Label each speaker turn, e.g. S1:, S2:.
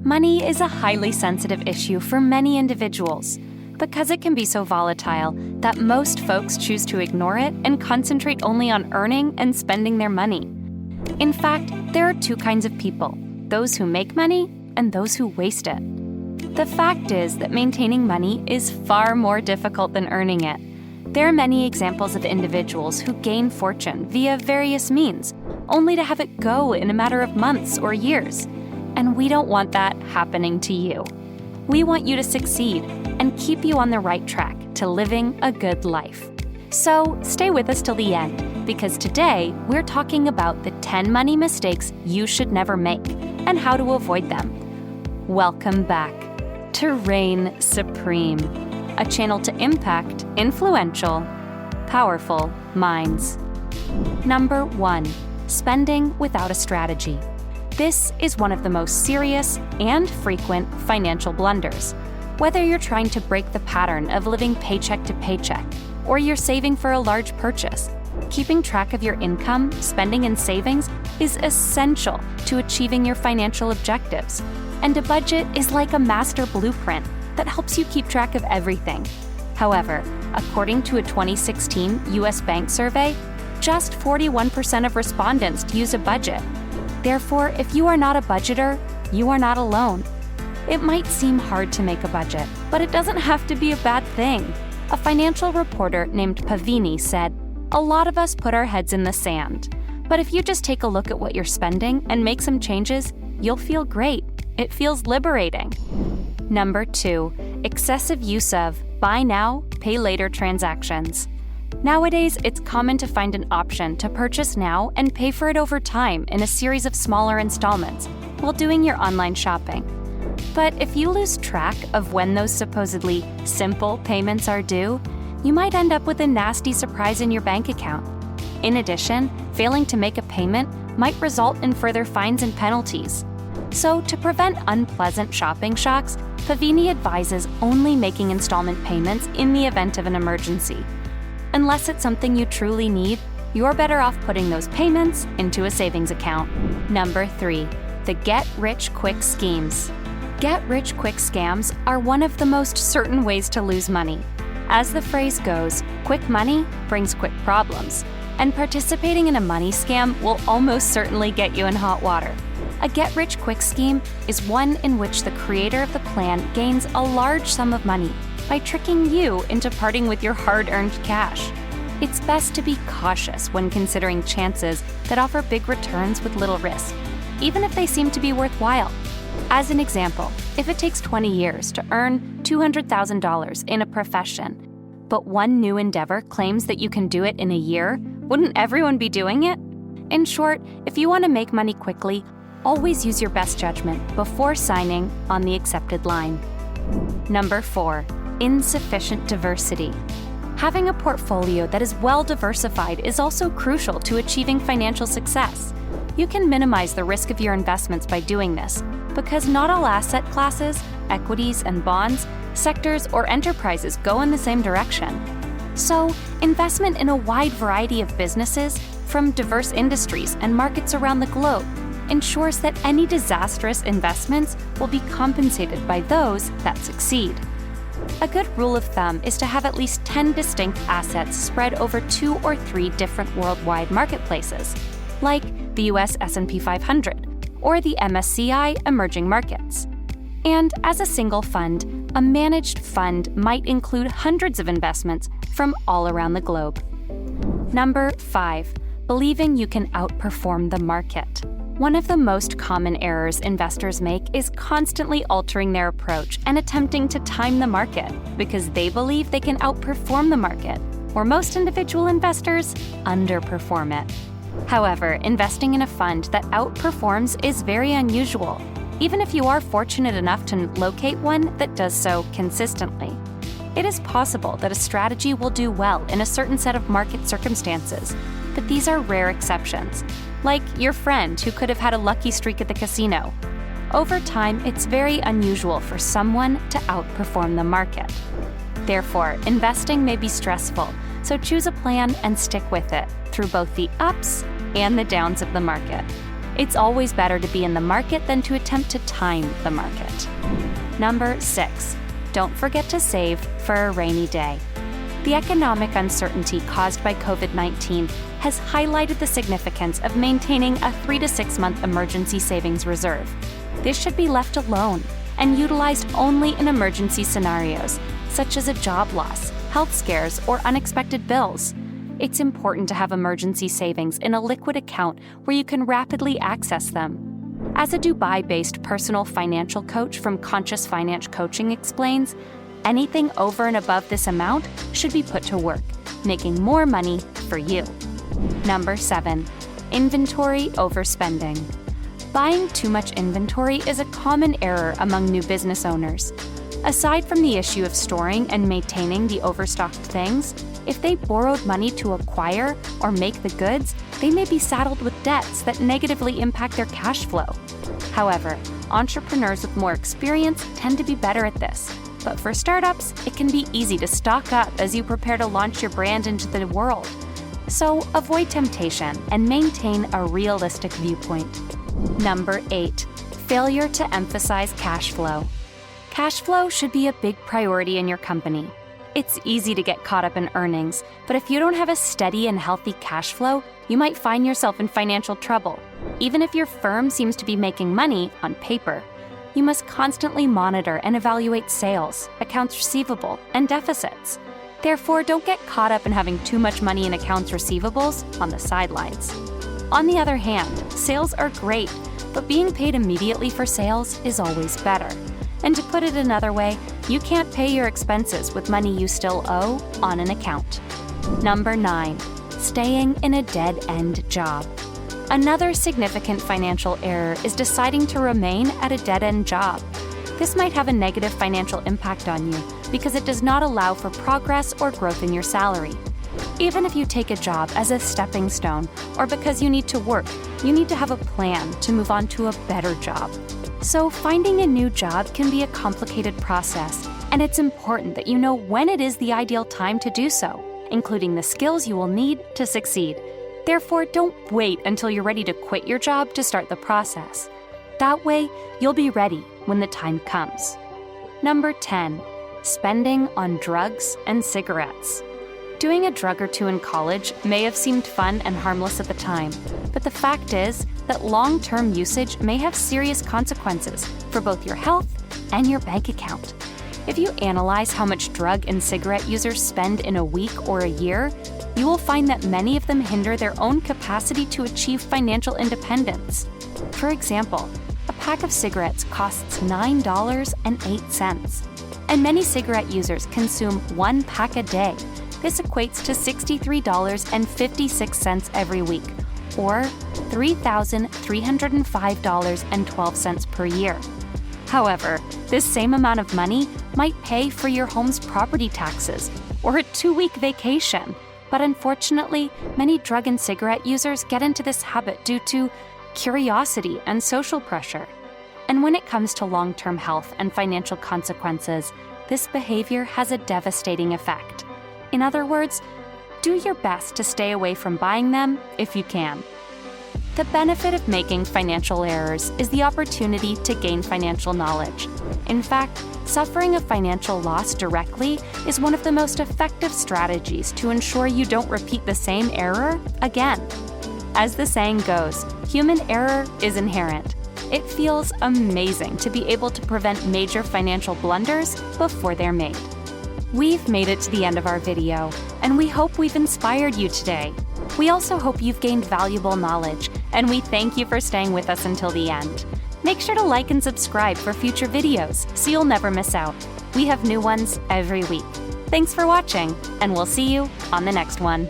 S1: Money is a highly sensitive issue for many individuals because it can be so volatile that most folks choose to ignore it and concentrate only on earning and spending their money. In fact, there are two kinds of people, those who make money and those who waste it. The fact is that maintaining money is far more difficult than earning it. There are many examples of individuals who gain fortune via various means, only to have it go in a matter of months or years. And we don't want that happening to you. We want you to succeed and keep you on the right track to living a good life. So stay with us till the end, because today we're talking about the 10 money mistakes you should never make and how to avoid them. Welcome back to Reign Supreme, a channel to impact influential, powerful minds. Number 1, spending without a strategy. This is one of the most serious and frequent financial blunders. Whether you're trying to break the pattern of living paycheck to paycheck, or you're saving for a large purchase, keeping track of your income, spending, and savings is essential to achieving your financial objectives. And a budget is like a master blueprint that helps you keep track of everything. However, according to a 2016 U.S. bank survey, just 41% of respondents use a budget. Therefore, if you are not a budgeter, you are not alone. It might seem hard to make a budget, but it doesn't have to be a bad thing. A financial reporter named Pavini said, "A lot of us put our heads in the sand. But if you just take a look at what you're spending and make some changes, you'll feel great. It feels liberating." Number 2, excessive use of buy now, pay later transactions. Nowadays, it's common to find an option to purchase now and pay for it over time in a series of smaller installments while doing your online shopping. But if you lose track of when those supposedly simple payments are due, you might end up with a nasty surprise in your bank account. In addition, failing to make a payment might result in further fines and penalties. So, to prevent unpleasant shopping shocks, Pavini advises only making installment payments in the event of an emergency. Unless it's something you truly need, you're better off putting those payments into a savings account. Number 3, the get-rich-quick schemes. Get-rich-quick scams are one of the most certain ways to lose money. As the phrase goes, quick money brings quick problems, and participating in a money scam will almost certainly get you in hot water. A get-rich-quick scheme is one in which the creator of the plan gains a large sum of money by tricking you into parting with your hard-earned cash. It's best to be cautious when considering chances that offer big returns with little risk, even if they seem to be worthwhile. As an example, if it takes 20 years to earn $200,000 in a profession, but one new endeavor claims that you can do it in a year, wouldn't everyone be doing it? In short, if you want to make money quickly, always use your best judgment before signing on the accepted line. Number 4, insufficient diversity. Having a portfolio that is well diversified is also crucial to achieving financial success. You can minimize the risk of your investments by doing this, because not all asset classes, equities and bonds, sectors, or enterprises go in the same direction. So, investment in a wide variety of businesses from diverse industries and markets around the globe ensures that any disastrous investments will be compensated by those that succeed. A good rule of thumb is to have at least 10 distinct assets spread over 2 or 3 different worldwide marketplaces, like the US S&P 500 or the MSCI Emerging Markets. And as a single fund, a managed fund might include hundreds of investments from all around the globe. Number 5, believing you can outperform the market. One of the most common errors investors make is constantly altering their approach and attempting to time the market because they believe they can outperform the market, where most individual investors underperform it. However, investing in a fund that outperforms is very unusual, even if you are fortunate enough to locate one that does so consistently. It is possible that a strategy will do well in a certain set of market circumstances, but these are rare exceptions, like your friend who could have had a lucky streak at the casino. Over time, it's very unusual for someone to outperform the market. Therefore, investing may be stressful, so choose a plan and stick with it through both the ups and the downs of the market. It's always better to be in the market than to attempt to time the market. Number 6, don't forget to save for a rainy day. The economic uncertainty caused by COVID-19 has highlighted the significance of maintaining a 3 to 6 month emergency savings reserve. This should be left alone and utilized only in emergency scenarios, such as a job loss, health scares, or unexpected bills. It's important to have emergency savings in a liquid account where you can rapidly access them. As a Dubai-based personal financial coach from Conscious Finance Coaching explains, anything over and above this amount should be put to work, making more money for you. Number 7, inventory overspending. Buying too much inventory is a common error among new business owners. Aside from the issue of storing and maintaining the overstocked things, if they borrowed money to acquire or make the goods, they may be saddled with debts that negatively impact their cash flow. However, entrepreneurs with more experience tend to be better at this. But for startups, it can be easy to stock up as you prepare to launch your brand into the world. So avoid temptation and maintain a realistic viewpoint. Number 8, failure to emphasize cash flow. Cash flow should be a big priority in your company. It's easy to get caught up in earnings, but if you don't have a steady and healthy cash flow, you might find yourself in financial trouble. Even if your firm seems to be making money on paper, you must constantly monitor and evaluate sales, accounts receivable, and deficits. Therefore, don't get caught up in having too much money in accounts receivables on the sidelines. On the other hand, sales are great, but being paid immediately for sales is always better. And to put it another way, you can't pay your expenses with money you still owe on an account. Number 9, staying in a dead-end job. Another significant financial error is deciding to remain at a dead-end job. This might have a negative financial impact on you because it does not allow for progress or growth in your salary. Even if you take a job as a stepping stone or because you need to work, you need to have a plan to move on to a better job. So finding a new job can be a complicated process, and it's important that you know when it is the ideal time to do so, including the skills you will need to succeed. Therefore, don't wait until you're ready to quit your job to start the process. That way, you'll be ready when the time comes. Number 10, spending on drugs and cigarettes. Doing a drug or two in college may have seemed fun and harmless at the time, but the fact is that long-term usage may have serious consequences for both your health and your bank account. If you analyze how much drug and cigarette users spend in a week or a year, you will find that many of them hinder their own capacity to achieve financial independence. For example, a pack of cigarettes costs $9.08, and many cigarette users consume 1 pack a day. This equates to $63.56 every week, or $3,305.12 per year. However, this same amount of money might pay for your home's property taxes or a 2-week vacation. But unfortunately, many drug and cigarette users get into this habit due to curiosity and social pressure. And when it comes to long-term health and financial consequences, this behavior has a devastating effect. In other words, do your best to stay away from buying them if you can. The benefit of making financial errors is the opportunity to gain financial knowledge. In fact, suffering a financial loss directly is one of the most effective strategies to ensure you don't repeat the same error again. As the saying goes, human error is inherent. It feels amazing to be able to prevent major financial blunders before they're made. We've made it to the end of our video, and we hope we've inspired you today. We also hope you've gained valuable knowledge, and we thank you for staying with us until the end. Make sure to like and subscribe for future videos so you'll never miss out. We have new ones every week. Thanks for watching, and we'll see you on the next one.